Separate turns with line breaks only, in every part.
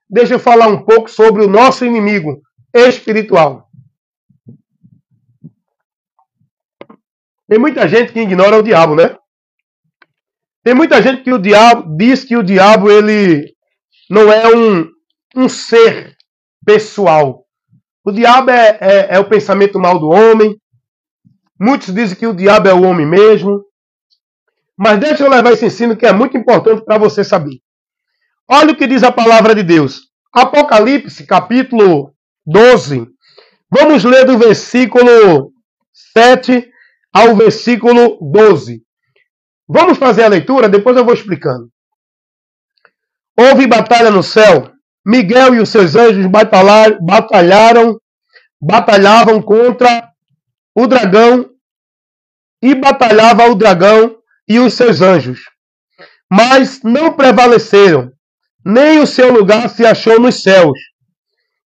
deixa eu falar um pouco sobre o nosso inimigo espiritual. Tem muita gente que ignora o diabo, né? Tem muita gente que diz que o diabo ele não é um ser pessoal. O diabo é o pensamento mal do homem. Muitos dizem que o diabo é o homem mesmo. Mas deixa eu levar esse ensino que é muito importante para você saber. Olha o que diz a palavra de Deus. Apocalipse, capítulo 12. Vamos ler do versículo 7 ao versículo 12. Vamos fazer a leitura, depois eu vou explicando. Houve batalha no céu. Miguel e os seus anjos batalhavam contra o dragão e batalhava o dragão e os seus anjos. Mas não prevaleceram, nem o seu lugar se achou nos céus.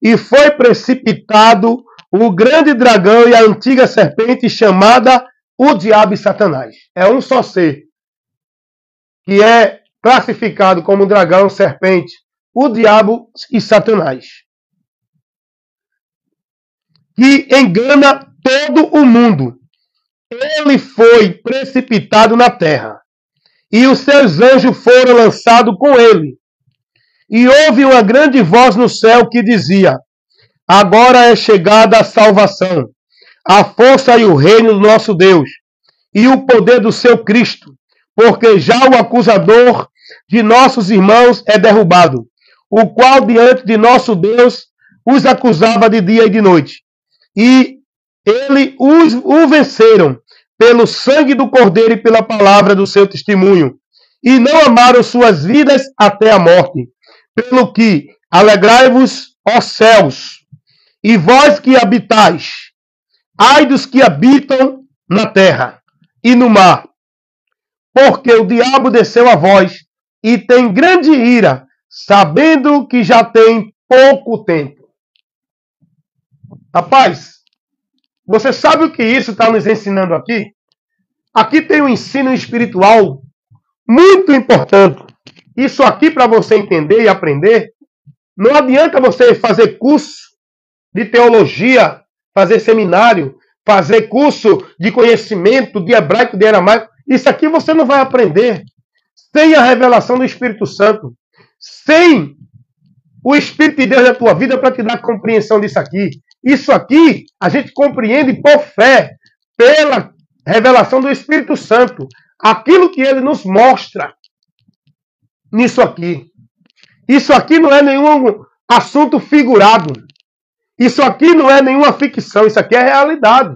E foi precipitado o grande dragão e a antiga serpente chamada o diabo e Satanás. É um só ser que é classificado como dragão, serpente, o diabo e Satanás, que engana todo o mundo. Ele foi precipitado na terra, e os seus anjos foram lançados com ele. E houve uma grande voz no céu que dizia: agora é chegada a salvação, a força e o reino do nosso Deus, e o poder do seu Cristo, porque já o acusador de nossos irmãos é derrubado, o qual diante de nosso Deus os acusava de dia e de noite. E ele o venceram pelo sangue do Cordeiro e pela palavra do seu testemunho, e não amaram suas vidas até a morte. Pelo que alegrai-vos, ó céus, e vós que habitais, ai dos que habitam na terra e no mar, porque o diabo desceu a vós e tem grande ira, sabendo que já tem pouco tempo. Rapaz, você sabe o que isso está nos ensinando aqui? Aqui tem um ensino espiritual muito importante. Isso aqui, para você entender e aprender, não adianta você fazer curso de teologia, fazer seminário, fazer curso de conhecimento de hebraico, de aramaico. Isso aqui você não vai aprender sem a revelação do Espírito Santo, sem o Espírito de Deus na tua vida para te dar compreensão disso aqui. Isso aqui a gente compreende por fé, pela revelação do Espírito Santo. Aquilo que ele nos mostra nisso aqui. Isso aqui não é nenhum assunto figurado. Isso aqui não é nenhuma ficção. Isso aqui é realidade.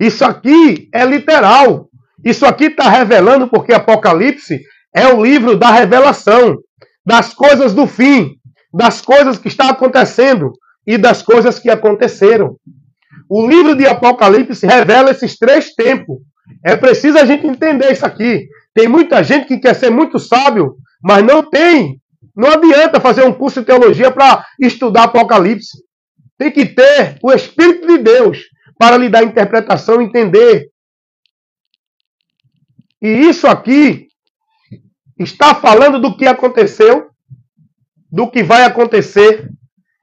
Isso aqui é literal. Isso aqui está revelando, porque Apocalipse é o livro da revelação, das coisas do fim, das coisas que estão acontecendo e das coisas que aconteceram. O livro de Apocalipse revela esses três tempos. É preciso a gente entender isso aqui. Tem muita gente que quer ser muito sábio, mas não tem. Não adianta fazer um curso de teologia para estudar Apocalipse. Tem que ter o Espírito de Deus para lhe dar interpretação e entender. E isso aqui está falando do que aconteceu, do que vai acontecer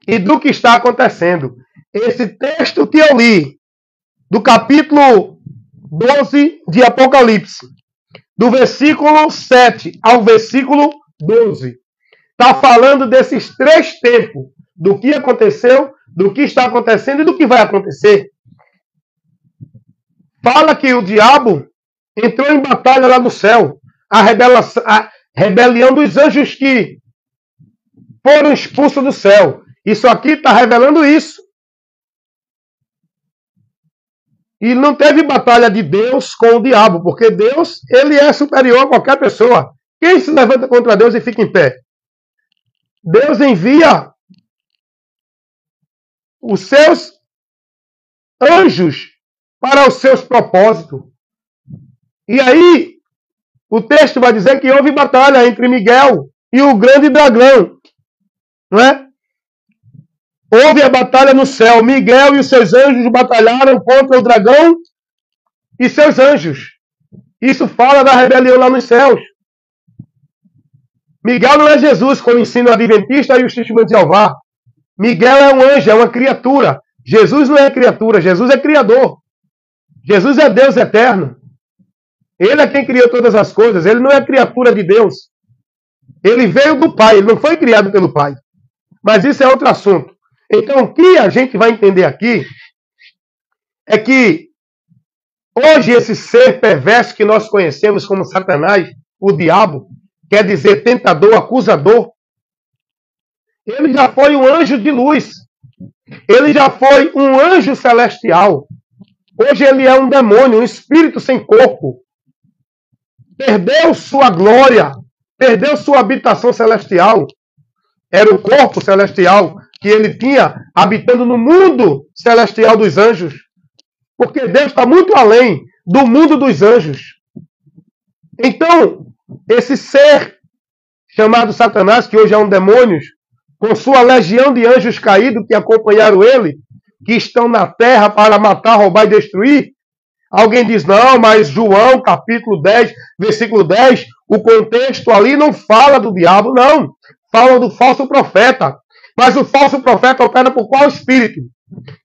e do que está acontecendo. Esse texto que eu li, do capítulo 12 de Apocalipse, do versículo 7 ao versículo 12, está falando desses três tempos, do que aconteceu, do que está acontecendo e do que vai acontecer. Fala que o diabo entrou em batalha lá no céu, a rebelião dos anjos que foram expulsos do céu. Isso aqui está revelando isso. E não teve batalha de Deus com o diabo, porque Deus, ele é superior a qualquer pessoa. Quem se levanta contra Deus e fica em pé? Deus envia os seus anjos para os seus propósitos. E aí, o texto vai dizer que houve batalha entre Miguel e o grande dragão. Não é? Houve a batalha no céu. Miguel e os seus anjos batalharam contra o dragão e seus anjos. Isso fala da rebelião lá nos céus. Miguel não é Jesus, como ensina o Adventista e o Testemunho de Jeová. Miguel é um anjo, é uma criatura. Jesus não é criatura, Jesus é criador. Jesus é Deus eterno. Ele é quem criou todas as coisas. Ele não é criatura de Deus. Ele veio do Pai, ele não foi criado pelo Pai. Mas isso é outro assunto. Então, o que a gente vai entender aqui é que hoje esse ser perverso que nós conhecemos como Satanás, o diabo, quer dizer tentador, acusador, ele já foi um anjo de luz. Ele já foi um anjo celestial. Hoje ele é um demônio, um espírito sem corpo. Perdeu sua glória, perdeu sua habitação celestial. Era o corpo celestial que ele tinha habitando no mundo celestial dos anjos. Porque Deus está muito além do mundo dos anjos. Então, esse ser chamado Satanás, que hoje é um demônio, com sua legião de anjos caídos que acompanharam ele, que estão na terra para matar, roubar e destruir. Alguém diz, não, mas João, capítulo 10, versículo 10, o contexto ali não fala do diabo, não. Fala do falso profeta. Mas o falso profeta opera por qual espírito?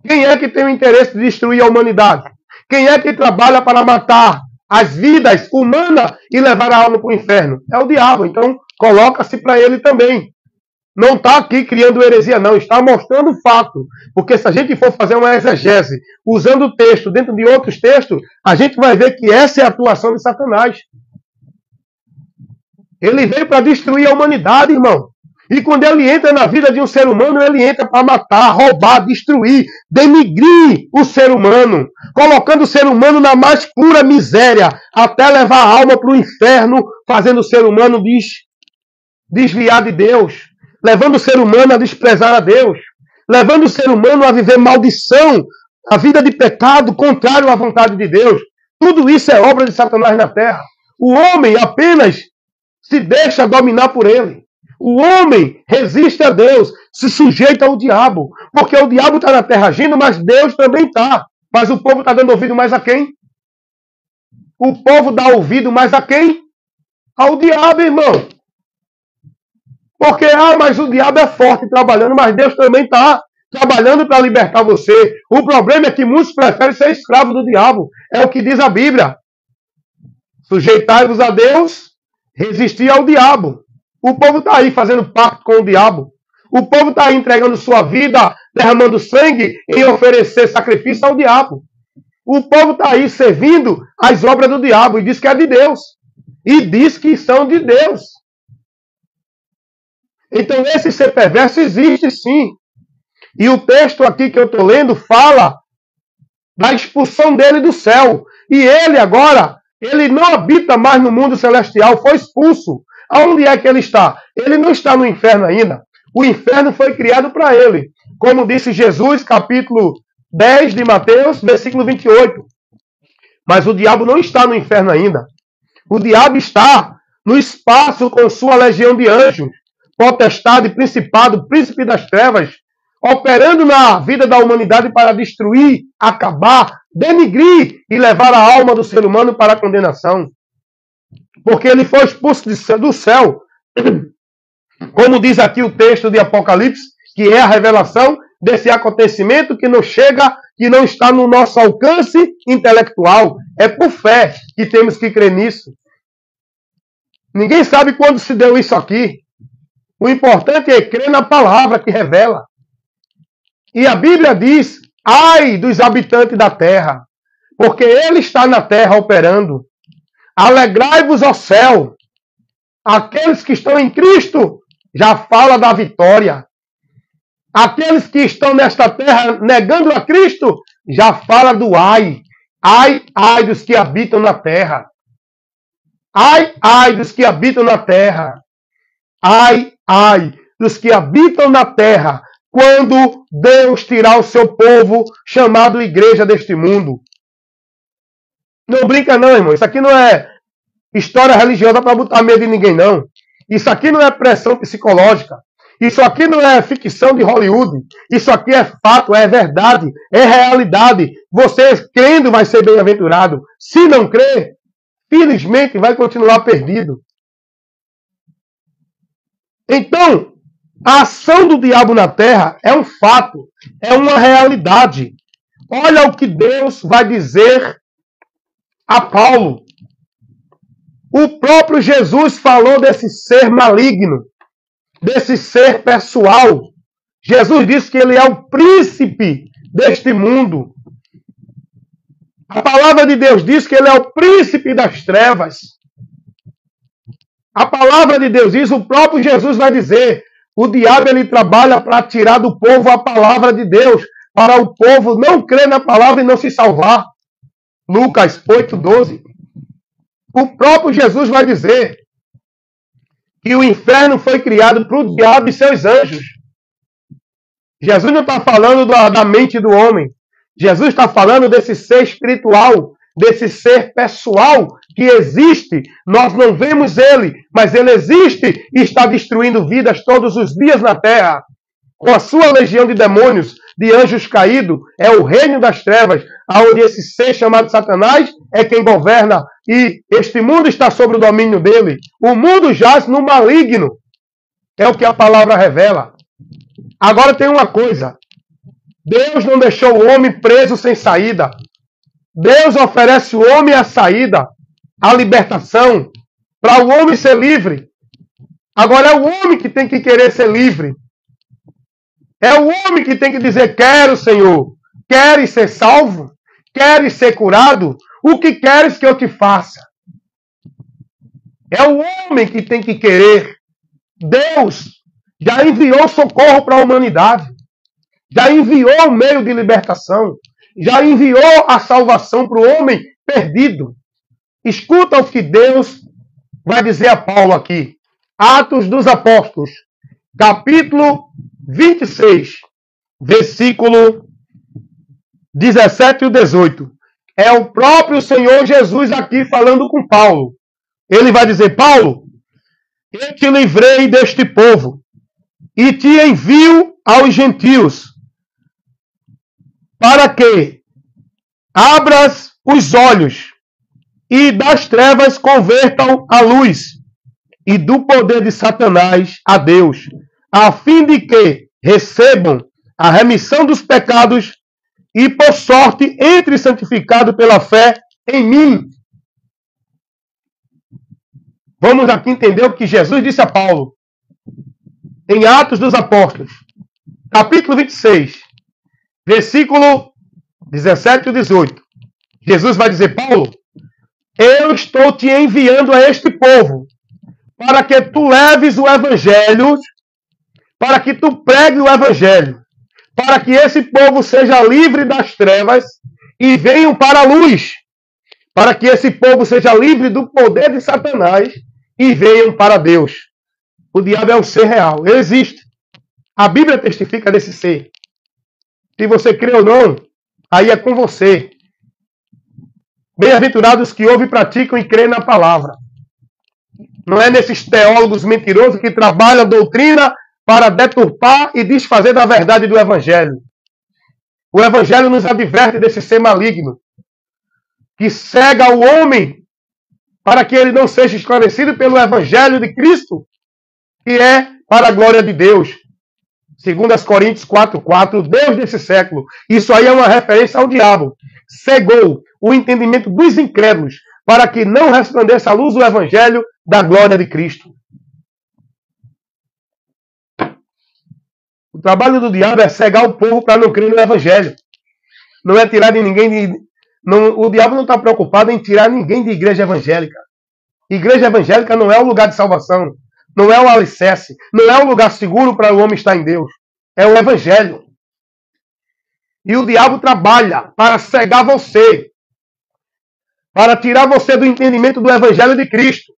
Quem é que tem o interesse de destruir a humanidade? Quem é que trabalha para matar as vidas humanas e levar a alma para o inferno? É o diabo. Então, coloca-se para ele também. Não está aqui criando heresia, não. Está mostrando o fato. Porque se a gente for fazer uma exegese usando o texto dentro de outros textos, a gente vai ver que essa é a atuação de Satanás. Ele veio para destruir a humanidade, irmão. E quando ele entra na vida de um ser humano, ele entra para matar, roubar, destruir, denigrir o ser humano, colocando o ser humano na mais pura miséria, até levar a alma para o inferno, fazendo o ser humano desviar de Deus, levando o ser humano a desprezar a Deus, levando o ser humano a viver maldição, a vida de pecado, contrário à vontade de Deus. Tudo isso é obra de Satanás na terra. O homem apenas se deixa dominar por ele. O homem resiste a Deus, se sujeita ao diabo. Porque o diabo está na terra agindo, mas Deus também está. Mas o povo está dando ouvido mais a quem? O povo dá ouvido mais a quem? Ao diabo, irmão. Porque, mas o diabo é forte trabalhando, mas Deus também está trabalhando para libertar você. O problema é que muitos preferem ser escravos do diabo. É o que diz a Bíblia. Sujeitai-vos a Deus, resistir ao diabo. O povo está aí fazendo pacto com o diabo. O povo está aí entregando sua vida, derramando sangue em oferecer sacrifício ao diabo. O povo está aí servindo as obras do diabo e diz que é de Deus. E diz que são de Deus. Então esse ser perverso existe sim. E o texto aqui que eu estou lendo fala da expulsão dele do céu. E ele agora, ele não habita mais no mundo celestial, foi expulso. Aonde é que ele está? Ele não está no inferno ainda. O inferno foi criado para ele. Como disse Jesus, capítulo 10 de Mateus, versículo 28. Mas o diabo não está no inferno ainda. O diabo está no espaço com sua legião de anjos, potestade, principado, príncipe das trevas, operando na vida da humanidade para destruir, acabar, denigrir e levar a alma do ser humano para a condenação. Porque ele foi expulso do céu. Como diz aqui o texto de Apocalipse, que é a revelação desse acontecimento que não chega, que não está no nosso alcance intelectual. É por fé que temos que crer nisso. Ninguém sabe quando se deu isso aqui. O importante é crer na palavra que revela. E a Bíblia diz, ai dos habitantes da terra, porque ele está na terra operando. Alegrai-vos ao céu. Aqueles que estão em Cristo já fala da vitória. Aqueles que estão nesta terra negando a Cristo já fala do ai. Ai, ai dos que habitam na terra. Ai, ai dos que habitam na terra. Ai, ai dos que habitam na terra, quando Deus tirar o seu povo, chamado igreja deste mundo. Não brinca não, irmão. Isso aqui não é história religiosa para botar medo em ninguém, não. Isso aqui não é pressão psicológica. Isso aqui não é ficção de Hollywood. Isso aqui é fato, é verdade, é realidade. Você crendo vai ser bem-aventurado. Se não crer, felizmente vai continuar perdido. Então, a ação do diabo na terra é um fato, é uma realidade. Olha o que Deus vai dizer a Paulo. O próprio Jesus falou desse ser maligno, desse ser pessoal. Jesus disse que ele é o príncipe deste mundo. A palavra de Deus diz que ele é o príncipe das trevas. A palavra de Deus diz, o próprio Jesus vai dizer, o diabo ele trabalha para tirar do povo a palavra de Deus, para o povo não crer na palavra e não se salvar. Lucas 8:12. O próprio Jesus vai dizer que o inferno foi criado para o diabo e seus anjos. Jesus não está falando da mente do homem. Jesus está falando desse ser espiritual, desse ser pessoal que existe. Nós não vemos ele, mas ele existe e está destruindo vidas todos os dias na terra. Com a sua legião de demônios, de anjos caídos, é o reino das trevas, onde esse ser chamado Satanás é quem governa e este mundo está sob o domínio dele. O mundo jaz no maligno. É o que a palavra revela. Agora tem uma coisa. Deus não deixou o homem preso sem saída. Deus oferece o homem a saída, a libertação, para o homem ser livre. Agora é o homem que tem que querer ser livre. É o homem que tem que dizer, quero, Senhor. Queres ser salvo? Queres ser curado? O que queres que eu te faça? É o homem que tem que querer. Deus já enviou socorro para a humanidade. Já enviou o meio de libertação. Já enviou a salvação para o homem perdido. Escuta o que Deus vai dizer a Paulo aqui. Atos dos Apóstolos, capítulo 26, versículo 17 e 18. É o próprio Senhor Jesus aqui falando com Paulo. Ele vai dizer, Paulo, eu te livrei deste povo e te envio aos gentios para que abras os olhos e das trevas convertam a luz e do poder de Satanás a Deus, a fim de que recebam a remissão dos pecados e, por sorte, entre santificado pela fé em mim. Vamos aqui entender o que Jesus disse a Paulo em Atos dos Apóstolos, capítulo 26, versículo 17 e 18. Jesus vai dizer, Paulo, eu estou te enviando a este povo para que tu leves o evangelho, para que tu pregue o evangelho, para que esse povo seja livre das trevas e venham para a luz, para que esse povo seja livre do poder de Satanás e venham para Deus. O diabo é um ser real, ele existe. A Bíblia testifica desse ser. Se você crê ou não, aí é com você. Bem-aventurados que ouvem, praticam e creem na palavra. Não é nesses teólogos mentirosos que trabalham a doutrina para deturpar e desfazer da verdade do Evangelho. O Evangelho nos adverte desse ser maligno, que cega o homem para que ele não seja esclarecido pelo Evangelho de Cristo, que é para a glória de Deus. Segundo as Coríntios 4:4, Deus desse século. Isso aí é uma referência ao diabo. Cegou o entendimento dos incrédulos para que não resplandeça a luz do Evangelho da glória de Cristo. O trabalho do diabo é cegar o povo para não crer no Evangelho. Não é tirar de ninguém... o diabo não está preocupado em tirar ninguém de igreja evangélica. Igreja evangélica não é o lugar de salvação. Não é o alicerce. Não é o lugar seguro para o homem estar em Deus. É o Evangelho. E o diabo trabalha para cegar você. Para tirar você do entendimento do Evangelho de Cristo.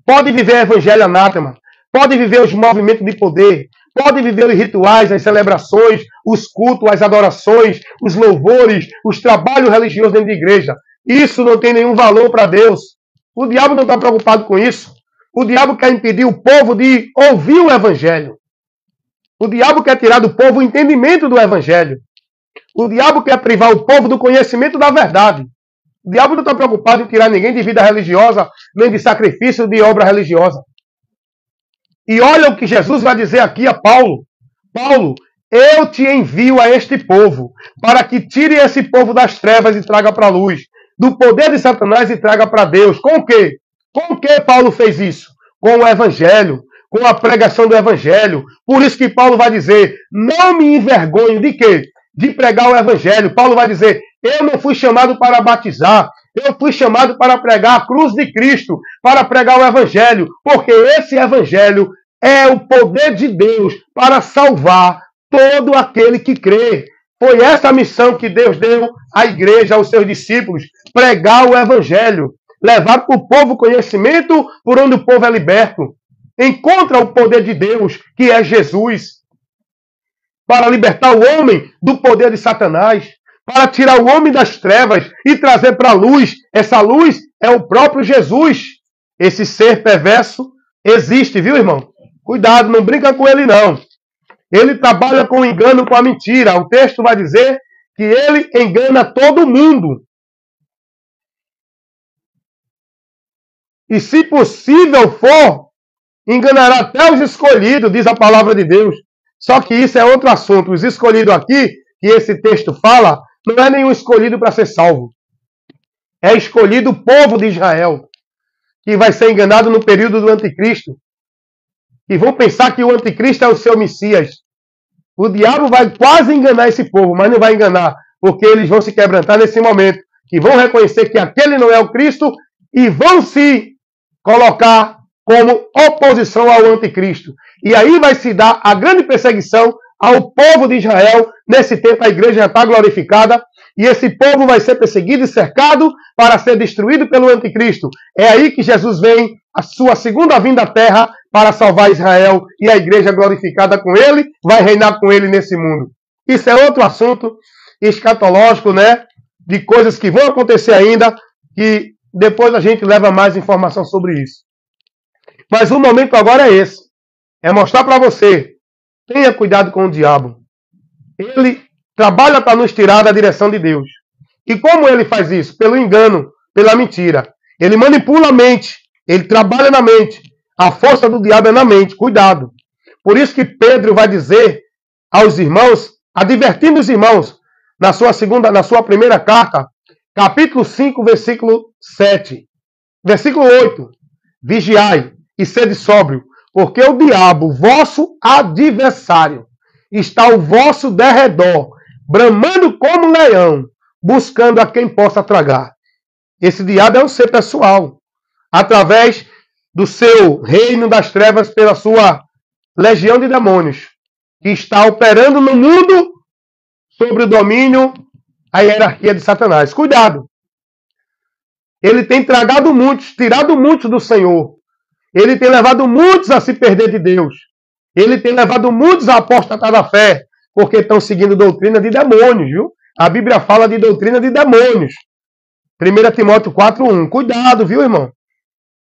Pode viver o Evangelho anátema. Pode viver os movimentos de poder. Pode viver os rituais, as celebrações, os cultos, as adorações, os louvores, os trabalhos religiosos dentro da igreja. Isso não tem nenhum valor para Deus. O diabo não está preocupado com isso. O diabo quer impedir o povo de ouvir o Evangelho. O diabo quer tirar do povo o entendimento do Evangelho. O diabo quer privar o povo do conhecimento da verdade. O diabo não está preocupado em tirar ninguém de vida religiosa, nem de sacrifício de obra religiosa. E olha o que Jesus vai dizer aqui a Paulo. Paulo, eu te envio a este povo, para que tire esse povo das trevas e traga para a luz, do poder de Satanás e traga para Deus. Com o quê? Com o que Paulo fez isso? Com o Evangelho, com a pregação do Evangelho. Por isso que Paulo vai dizer, não me envergonho de quê? De pregar o Evangelho. Paulo vai dizer, eu não fui chamado para batizar, eu fui chamado para pregar a cruz de Cristo, para pregar o Evangelho, porque esse Evangelho é o poder de Deus para salvar todo aquele que crê. Foi essa a missão que Deus deu à igreja, aos seus discípulos, pregar o Evangelho, levar para o povo conhecimento por onde o povo é liberto. Encontra o poder de Deus, que é Jesus, para libertar o homem do poder de Satanás, para tirar o homem das trevas e trazer para a luz. Essa luz é o próprio Jesus. Esse ser perverso existe, viu, irmão? Cuidado, não brinca com ele, não. Ele trabalha com o engano, com a mentira. O texto vai dizer que ele engana todo mundo. E se possível for, enganará até os escolhidos, diz a palavra de Deus. Só que isso é outro assunto. Os escolhidos aqui, que esse texto fala, não é nenhum escolhido para ser salvo. É escolhido o povo de Israel, que vai ser enganado no período do anticristo. E vão pensar que o anticristo é o seu Messias. O diabo vai quase enganar esse povo, mas não vai enganar, porque eles vão se quebrantar nesse momento, que vão reconhecer que aquele não é o Cristo e vão se colocar como oposição ao anticristo. E aí vai se dar a grande perseguição ao povo de Israel. Nesse tempo a igreja já está glorificada, e esse povo vai ser perseguido e cercado para ser destruído pelo anticristo. É aí que Jesus vem, a sua segunda vinda à terra, para salvar Israel, e a igreja glorificada com ele, vai reinar com ele nesse mundo. Isso é outro assunto escatológico, né? De coisas que vão acontecer ainda, que depois a gente leva mais informação sobre isso. Mas o momento agora é esse. É mostrar para você, tenha cuidado com o diabo. Ele trabalha para nos tirar da direção de Deus. E como ele faz isso? Pelo engano, pela mentira. Ele manipula a mente, ele trabalha na mente. A força do diabo é na mente, cuidado. Por isso que Pedro vai dizer aos irmãos, advertindo os irmãos, na sua primeira carta, capítulo 5, versículo 7. Versículo 8. Vigiai e sede sóbrio, porque o diabo, vosso adversário, está ao vosso derredor, bramando como leão, buscando a quem possa tragar. Esse diabo é um ser pessoal, através do seu reino das trevas, pela sua legião de demônios, que está operando no mundo sobre o domínio, a hierarquia de Satanás. Cuidado! Ele tem tragado muitos, tirado muitos do Senhor. Ele tem levado muitos a se perder de Deus. Ele tem levado muitos a apostatar da fé, porque estão seguindo doutrina de demônios, viu? A Bíblia fala de doutrina de demônios. 1 Timóteo 4:1. Cuidado, viu, irmão?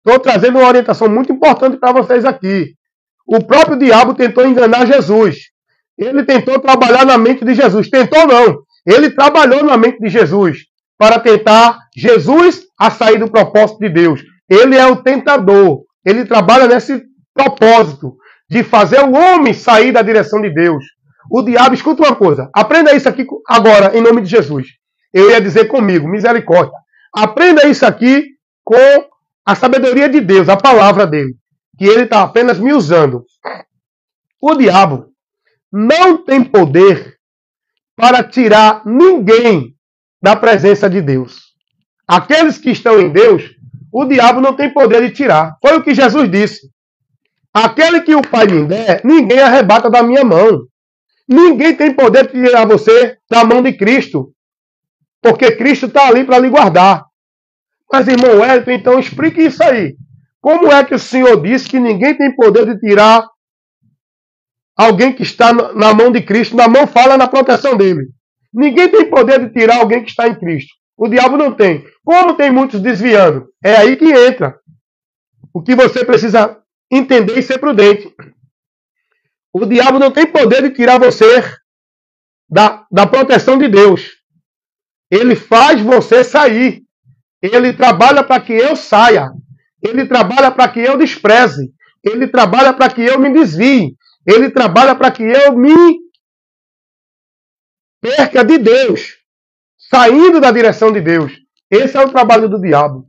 Estou trazendo uma orientação muito importante para vocês aqui. O próprio diabo tentou enganar Jesus. Ele tentou trabalhar na mente de Jesus. Tentou não. Ele trabalhou na mente de Jesus para tentar Jesus a sair do propósito de Deus. Ele é o tentador. Ele trabalha nesse propósito de fazer o homem sair da direção de Deus. O diabo, escuta uma coisa. Aprenda isso aqui agora, em nome de Jesus. Eu ia dizer comigo, misericórdia. Aprenda isso aqui com a sabedoria de Deus, a palavra dele, que ele está apenas me usando. O diabo não tem poder para tirar ninguém da presença de Deus. Aqueles que estão em Deus, o diabo não tem poder de tirar. Foi o que Jesus disse. Aquele que o Pai me der, ninguém arrebata da minha mão. Ninguém tem poder de tirar você da mão de Cristo, porque Cristo está ali para lhe guardar. Mas, irmão Wellington, então explique isso aí. Como é que o Senhor disse que ninguém tem poder de tirar alguém que está na mão de Cristo? Na mão fala na proteção dele. Ninguém tem poder de tirar alguém que está em Cristo. O diabo não tem. Como tem muitos desviando? É aí que entra. O que você precisa entender e ser prudente. O diabo não tem poder de tirar você da proteção de Deus. Ele faz você sair. Ele trabalha para que eu saia. Ele trabalha para que eu despreze. ele trabalha para que eu me desvie. Ele trabalha para que eu me perca de Deus, saindo da direção de Deus. Esse é o trabalho do diabo.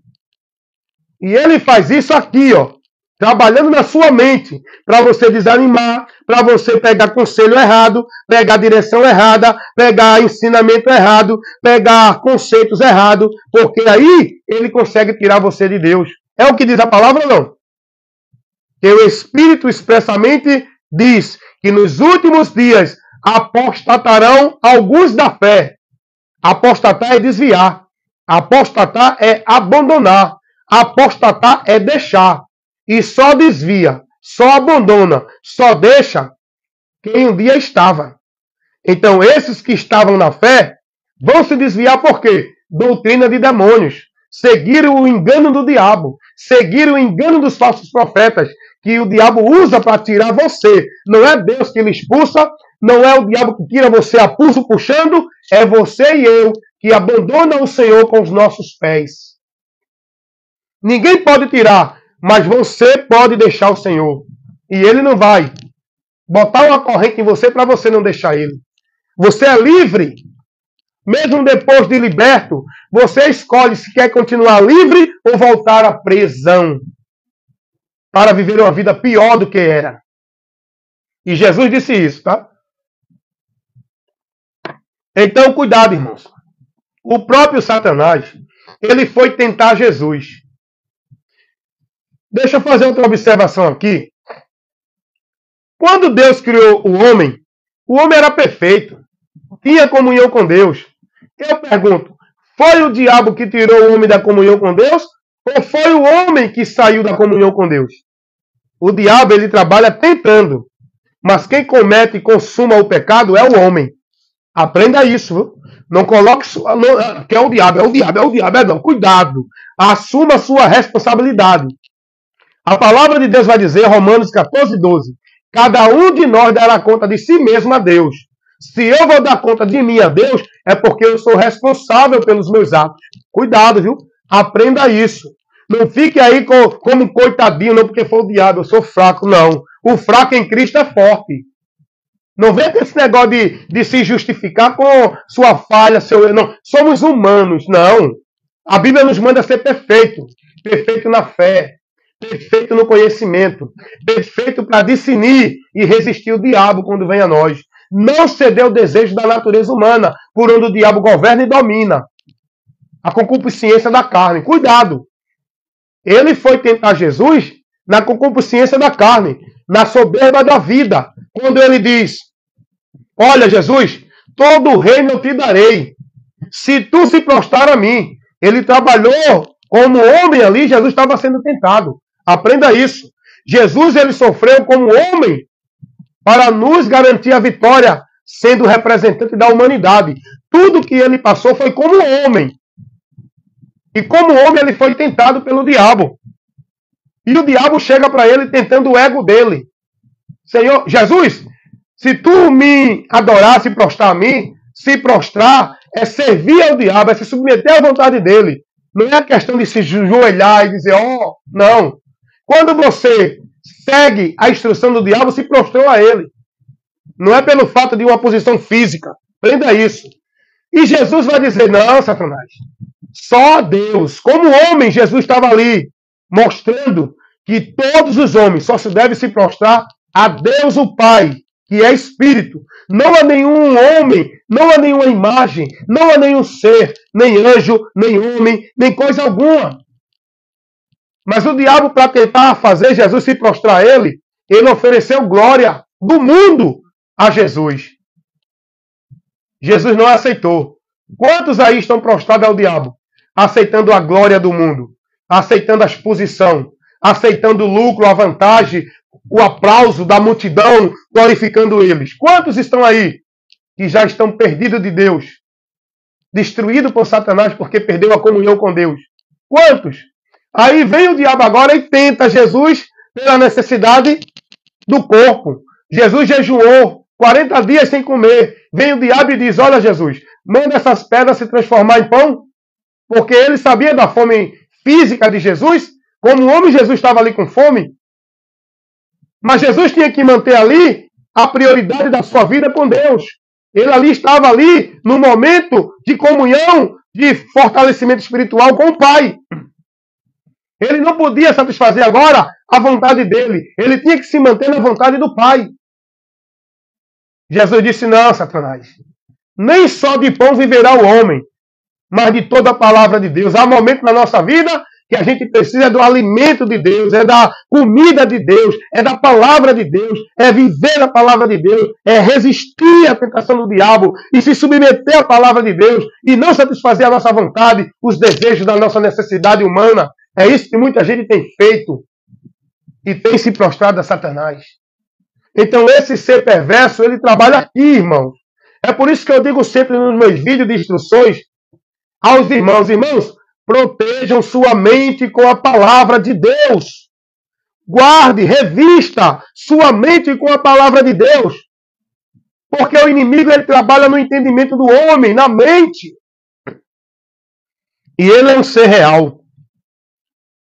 E ele faz isso aqui, ó, trabalhando na sua mente, para você desanimar, para você pegar conselho errado, pegar direção errada, pegar ensinamento errado, pegar conceitos errados, porque aí ele consegue tirar você de Deus. É o que diz a palavra ou não? Que o Espírito expressamente diz que nos últimos dias apostatarão alguns da fé. Apostatar é desviar. Apostatar é abandonar. Apostatar é deixar. E só desvia, só abandona, só deixa quem um dia estava. Então, esses que estavam na fé vão se desviar por quê? Doutrina de demônios. Seguiram o engano do diabo. Seguiram o engano dos falsos profetas, que o diabo usa para tirar você. Não é Deus que lhe expulsa, não é o diabo que tira você a pulso puxando, é você e eu que abandona o Senhor com os nossos pés. Ninguém pode tirar, mas você pode deixar o Senhor. E ele não vai botar uma corrente em você para você não deixar ele. Você é livre. Mesmo depois de liberto, você escolhe se quer continuar livre ou voltar à prisão para viver uma vida pior do que era. E Jesus disse isso, tá? Então, cuidado, irmãos. O próprio Satanás, ele foi tentar Jesus. Deixa eu fazer outra observação aqui. Quando Deus criou o homem era perfeito. Tinha comunhão com Deus. Eu pergunto, foi o diabo que tirou o homem da comunhão com Deus? Ou foi o homem que saiu da comunhão com Deus? O diabo, ele trabalha tentando. Mas quem comete e consuma o pecado é o homem. Aprenda isso, viu? Não coloque que é o diabo. Não, cuidado. Assuma a sua responsabilidade. A palavra de Deus vai dizer, Romanos 14, 12, cada um de nós dará conta de si mesmo a Deus. Se eu vou dar conta de mim a Deus, é porque eu sou responsável pelos meus atos. Cuidado, viu? Aprenda isso. Não fique aí como um coitadinho, não porque foi o diabo, eu sou fraco, não. O fraco em Cristo é forte. Não vem com esse negócio de se justificar com sua falha, seu erro. Não, somos humanos, não. A Bíblia nos manda ser perfeito. Perfeito na fé. Perfeito no conhecimento. Perfeito para discernir e resistir o diabo quando vem a nós. Não ceder ao desejo da natureza humana, por onde o diabo governa e domina. A concupiscência da carne. Cuidado. Ele foi tentar Jesus na concupiscência da carne, na soberba da vida. Quando ele diz, olha Jesus, todo o reino eu te darei, se tu se prostrar a mim. Ele trabalhou como homem ali, Jesus estava sendo tentado. Aprenda isso. Jesus, ele sofreu como homem para nos garantir a vitória, sendo representante da humanidade. Tudo que ele passou foi como homem. E como homem ele foi tentado pelo diabo. E o diabo chega para ele tentando o ego dele. Senhor, Jesus, se tu me adorar, se prostrar a mim, se prostrar é servir ao diabo, é se submeter à vontade dele. Não é a questão de se ajoelhar e dizer, oh, não. Quando você segue a instrução do diabo, se prostrou a ele. Não é pelo fato de uma posição física. Aprenda isso. E Jesus vai dizer, não, Satanás. Só Deus. Como homem, Jesus estava ali, mostrando que todos os homens só se devem se prostrar a Deus o Pai, que é Espírito. Não há nenhum homem, não há nenhuma imagem, não há nenhum ser, nem anjo, nem homem, nem coisa alguma. Mas o diabo, para tentar fazer Jesus se prostrar a ele ofereceu glória do mundo a Jesus. Jesus não aceitou. Quantos aí estão prostrados ao diabo? Aceitando a glória do mundo, aceitando a exposição, aceitando o lucro, a vantagem, o aplauso da multidão, glorificando eles. Quantos estão aí que já estão perdidos de Deus? Destruídos por Satanás porque perdeu a comunhão com Deus? Quantos? Aí vem o diabo agora e tenta Jesus pela necessidade do corpo. Jesus jejuou 40 dias sem comer. Vem o diabo e diz, olha Jesus, manda essas pedras se transformar em pão. Porque ele sabia da fome física de Jesus. Como o homem, Jesus estava ali com fome. Mas Jesus tinha que manter ali a prioridade da sua vida com Deus. Ele ali estava ali no momento de comunhão, de fortalecimento espiritual com o Pai. Ele não podia satisfazer agora a vontade dele. Ele tinha que se manter na vontade do Pai. Jesus disse, não, Satanás. Nem só de pão viverá o homem, mas de toda a palavra de Deus. Há momentos na nossa vida que a gente precisa do alimento de Deus, é da comida de Deus, é da palavra de Deus, é viver a palavra de Deus, é resistir à tentação do diabo e se submeter à palavra de Deus e não satisfazer a nossa vontade, os desejos da nossa necessidade humana. É isso que muita gente tem feito e tem se prostrado a Satanás. Então esse ser perverso, ele trabalha aqui, irmãos. É por isso que eu digo sempre nos meus vídeos de instruções aos irmãos, protejam sua mente com a palavra de Deus. Guarde, revista sua mente com a palavra de Deus. Porque o inimigo ele trabalha no entendimento do homem, na mente. E ele é um ser real.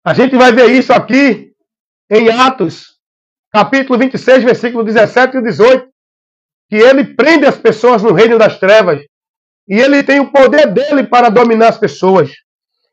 A gente vai ver isso aqui em Atos, capítulo 26, versículo 17 e 18. Que ele prende as pessoas no reino das trevas. E ele tem o poder dele para dominar as pessoas.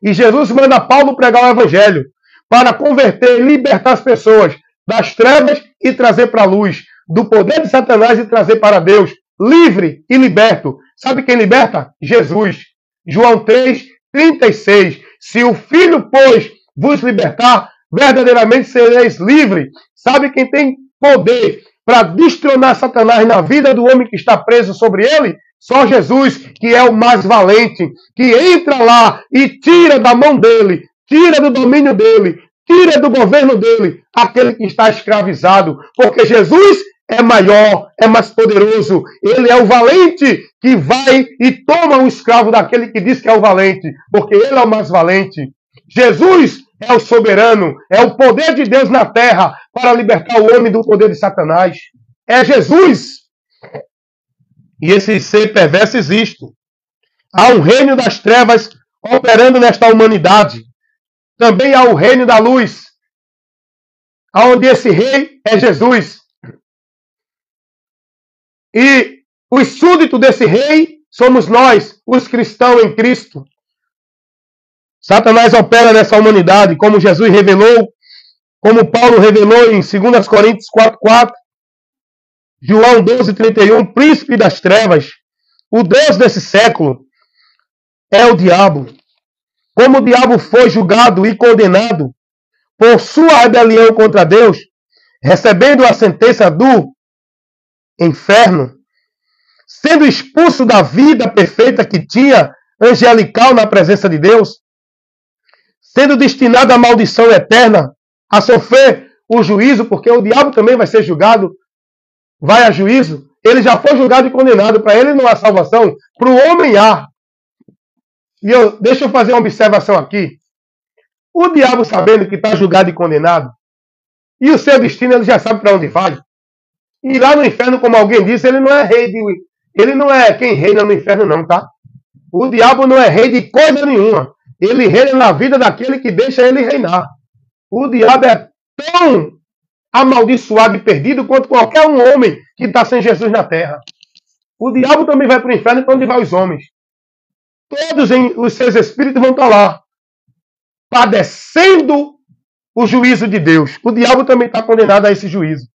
E Jesus manda Paulo pregar o evangelho para converter e libertar as pessoas das trevas e trazer para a luz, do poder de Satanás e trazer para Deus, livre e liberto. Sabe quem liberta? Jesus. João 3:36. Se o Filho, pois, vos libertar, verdadeiramente sereis livres. Sabe quem tem poder para destronar Satanás na vida do homem que está preso sobre ele? Só Jesus, que é o mais valente, que entra lá e tira da mão dele, tira do domínio dele, tira do governo dele, aquele que está escravizado. Porque Jesus é maior, é mais poderoso. Ele é o valente que vai e toma o escravo daquele que diz que é o valente, porque ele é o mais valente. Jesus é o soberano, é o poder de Deus na terra para libertar o homem do poder de Satanás. É Jesus. E esse ser perverso existe. Há um reino das trevas operando nesta humanidade. Também há o reino da luz, onde esse rei é Jesus. E os súditos desse rei somos nós, os cristãos em Cristo. Satanás opera nessa humanidade, como Jesus revelou, como Paulo revelou em 2 Coríntios 4:4. João 12:31, príncipe das trevas, o Deus desse século, é o diabo. Como o diabo foi julgado e condenado por sua rebelião contra Deus, recebendo a sentença do inferno, sendo expulso da vida perfeita que tinha, angelical na presença de Deus, sendo destinado à maldição eterna, a sofrer o juízo, porque o diabo também vai ser julgado, vai a juízo. Ele já foi julgado e condenado. Para ele não há salvação. Para o homem há. E deixa eu fazer uma observação aqui. O diabo, sabendo que está julgado e condenado, e o seu destino, ele já sabe para onde vai. E lá no inferno, como alguém disse, ele não é rei ele não é quem reina no inferno, não, tá? O diabo não é rei de coisa nenhuma. Ele reina na vida daquele que deixa ele reinar. O diabo é tão amaldiçoado e perdido quanto qualquer um homem que está sem Jesus na terra. O diabo também vai para o inferno para onde vai os homens. Todos os seus espíritos vão estar lá, padecendo o juízo de Deus. O diabo também está condenado a esse juízo.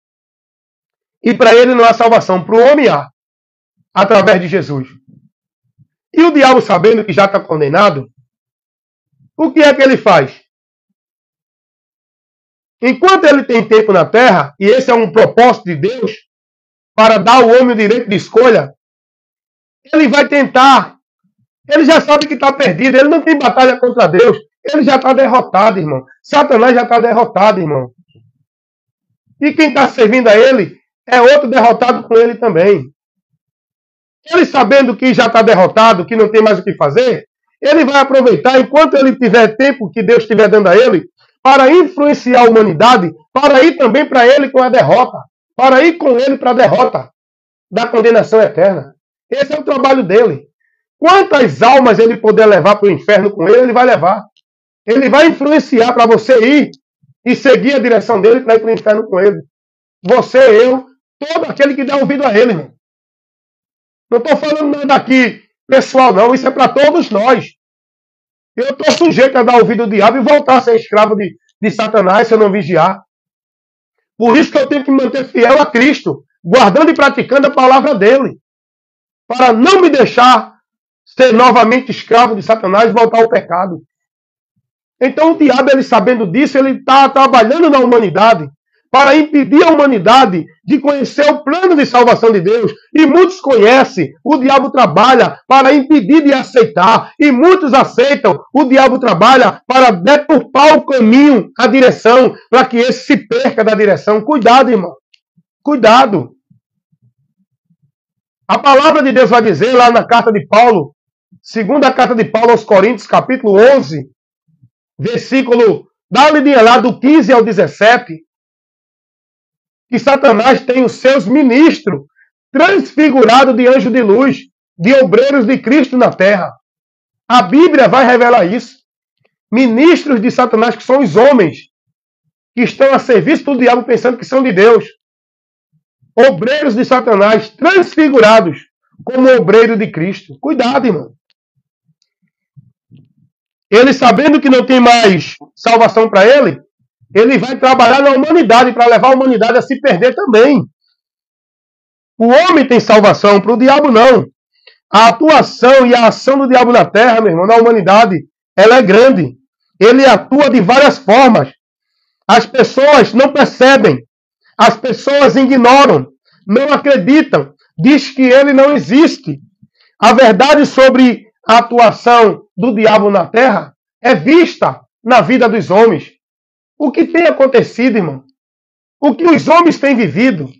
E para ele não há salvação. Para o homem há, através de Jesus. E o diabo, sabendo que já está condenado, o que é que ele faz? Enquanto ele tem tempo na terra, e esse é um propósito de Deus, para dar ao homem o direito de escolha, ele vai tentar. Ele já sabe que está perdido, ele não tem batalha contra Deus, ele já está derrotado, irmão. Satanás já está derrotado, irmão. E quem está servindo a ele é outro derrotado com ele também. Ele, sabendo que já está derrotado, que não tem mais o que fazer, ele vai aproveitar, enquanto ele tiver tempo que Deus estiver dando a ele, para influenciar a humanidade, para ir também para ele com a derrota, para ir com ele para a derrota da condenação eterna. Esse é o trabalho dele. Quantas almas ele puder levar para o inferno com ele, ele vai levar. Ele vai influenciar para você ir e seguir a direção dele para ir para o inferno com ele. você, eu, todo aquele que dá ouvido a ele, irmão. Não estou falando nada aqui pessoal, não. Isso é para todos nós. Eu estou sujeito a dar ouvido ao diabo e voltar a ser escravo de Satanás se eu não vigiar. Por isso que eu tenho que me manter fiel a Cristo, guardando e praticando a palavra dele, para não me deixar ser novamente escravo de Satanás e voltar ao pecado. Então o diabo, ele sabendo disso, ele está trabalhando na humanidade para impedir a humanidade de conhecer o plano de salvação de Deus. E muitos conhecem, o diabo trabalha para impedir de aceitar. E muitos aceitam, o diabo trabalha para deturpar o caminho, a direção, para que esse se perca da direção. Cuidado, irmão. Cuidado. A palavra de Deus vai dizer lá na carta de Paulo, segunda carta de Paulo aos Coríntios, capítulo 11, versículo, dá uma lidinha lá do 15 ao 17, que Satanás tem os seus ministros transfigurados de anjos de luz, de obreiros de Cristo na terra. A Bíblia vai revelar isso. Ministros de Satanás, que são os homens que estão a serviço do diabo pensando que são de Deus. Obreiros de Satanás transfigurados como obreiro de Cristo. Cuidado, irmão. Ele, sabendo que não tem mais salvação para ele, ele vai trabalhar na humanidade para levar a humanidade a se perder também. O homem tem salvação, para o diabo não. A atuação e a ação do diabo na terra, meu irmão, na humanidade, ela é grande. Ele atua de várias formas. As pessoas não percebem. As pessoas ignoram. Não acreditam. Diz que ele não existe. A verdade sobre a atuação do diabo na terra é vista na vida dos homens. O que tem acontecido, irmão? O que os homens têm vivido?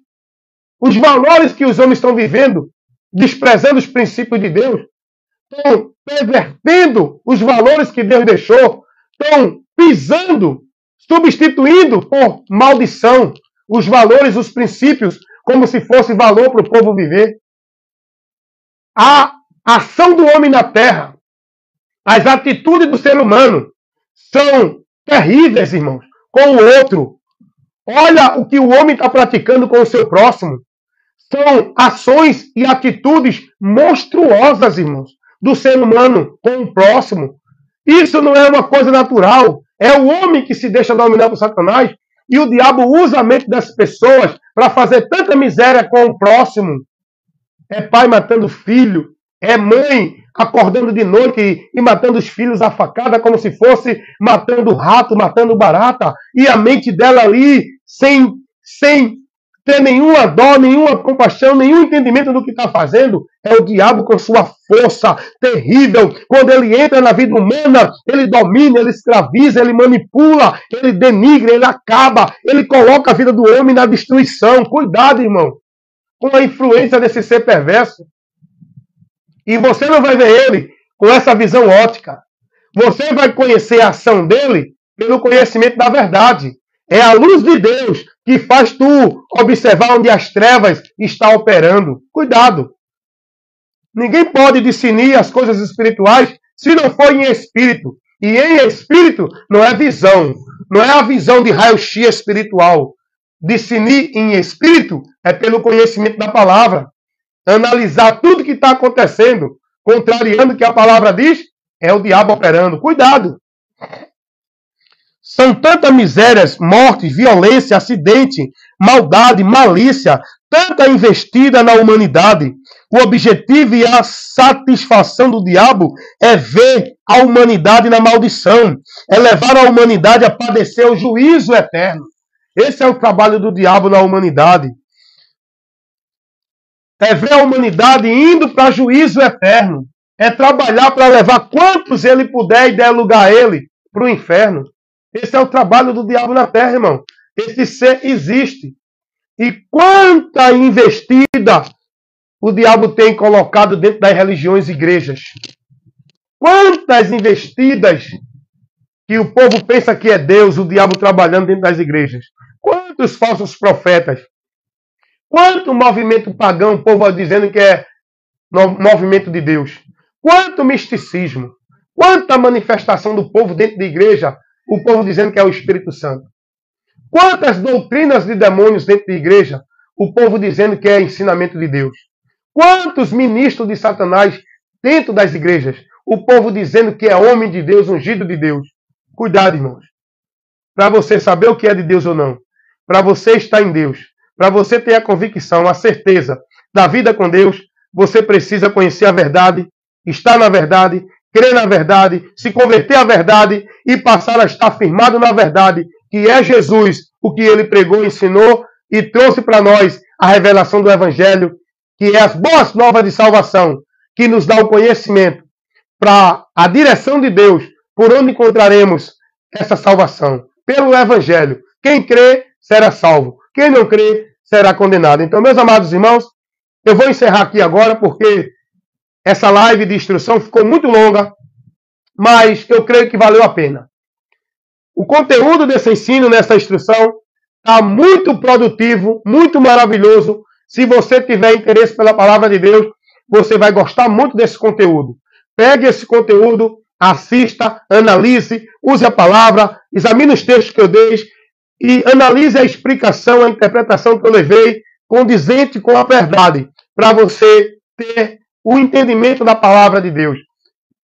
Os valores que os homens estão vivendo, desprezando os princípios de Deus, estão pervertendo os valores que Deus deixou, estão pisando, substituindo por maldição os valores, os princípios, como se fosse valor para o povo viver. A ação do homem na terra, as atitudes do ser humano são terríveis, irmãos, com o outro. Olha o que o homem está praticando com o seu próximo. São ações e atitudes monstruosas, irmãos, do ser humano com o próximo. Isso não é uma coisa natural. É o homem que se deixa dominar por Satanás e o diabo usa a mente das pessoas para fazer tanta miséria com o próximo. É pai matando filho, é mãe acordando de noite e matando os filhos à facada como se fosse matando rato, matando barata. E a mente dela ali, sem ter nenhuma dó, nenhuma compaixão, nenhum entendimento do que está fazendo, é o diabo com sua força terrível. Quando ele entra na vida humana, ele domina, ele escraviza, ele manipula, ele denigra, ele acaba, ele coloca a vida do homem na destruição. Cuidado, irmão, com a influência desse ser perverso. E você não vai ver ele com essa visão ótica. Você vai conhecer a ação dele pelo conhecimento da verdade. É a luz de Deus que faz tu observar onde as trevas estão operando. Cuidado. Ninguém pode discernir as coisas espirituais se não for em espírito. E em espírito não é visão. Não é a visão de raio-x espiritual. Discernir em espírito é pelo conhecimento da palavra. Analisar tudo que está acontecendo, contrariando o que a palavra diz, é o diabo operando. Cuidado! São tantas misérias, mortes, violência, acidente, maldade, malícia, tanta investida na humanidade. O objetivo e a satisfação do diabo é ver a humanidade na maldição, é levar a humanidade a padecer o juízo eterno. Esse é o trabalho do diabo na humanidade. É ver a humanidade indo para juízo eterno. É trabalhar para levar quantos ele puder e der lugar a ele para o inferno. Esse é o trabalho do diabo na terra, irmão. Esse ser existe. E quanta investida o diabo tem colocado dentro das religiões e igrejas. Quantas investidas que o povo pensa que é Deus, o diabo trabalhando dentro das igrejas. Quantos falsos profetas. Quanto movimento pagão, o povo dizendo que é movimento de Deus. Quanto misticismo. Quanta manifestação do povo dentro da igreja, o povo dizendo que é o Espírito Santo. Quantas doutrinas de demônios dentro da igreja, o povo dizendo que é ensinamento de Deus. Quantos ministros de Satanás dentro das igrejas, o povo dizendo que é homem de Deus, ungido de Deus. Cuidado, irmãos. Para você saber o que é de Deus ou não. Para você estar em Deus. Para você ter a convicção, a certeza da vida com Deus, você precisa conhecer a verdade, estar na verdade, crer na verdade, se converter à verdade e passar a estar firmado na verdade, que é Jesus, o que ele pregou, ensinou e trouxe para nós a revelação do Evangelho, que é as boas novas de salvação, que nos dá o conhecimento para a direção de Deus, por onde encontraremos essa salvação. Pelo Evangelho. Quem crê será salvo. Quem não crê será condenado. Então, meus amados irmãos, eu vou encerrar aqui agora porque essa live de instrução ficou muito longa, mas eu creio que valeu a pena. O conteúdo desse ensino, nessa instrução, está muito produtivo, muito maravilhoso. Se você tiver interesse pela palavra de Deus, você vai gostar muito desse conteúdo. Pegue esse conteúdo, assista, analise, use a palavra, examine os textos que eu dei e analise a explicação, a interpretação que eu levei, condizente com a verdade, para você ter o entendimento da palavra de Deus.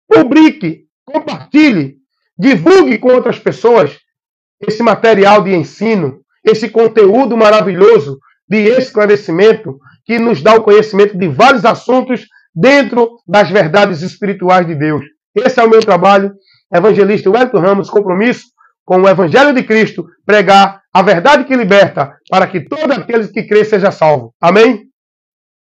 Publique, compartilhe, divulgue com outras pessoas esse material de ensino, esse conteúdo maravilhoso de esclarecimento que nos dá o conhecimento de vários assuntos dentro das verdades espirituais de Deus. Esse é o meu trabalho, evangelista Wellington Ramos, compromisso com o Evangelho de Cristo, pregar a verdade que liberta, para que todo aquele que crê seja salvo. Amém?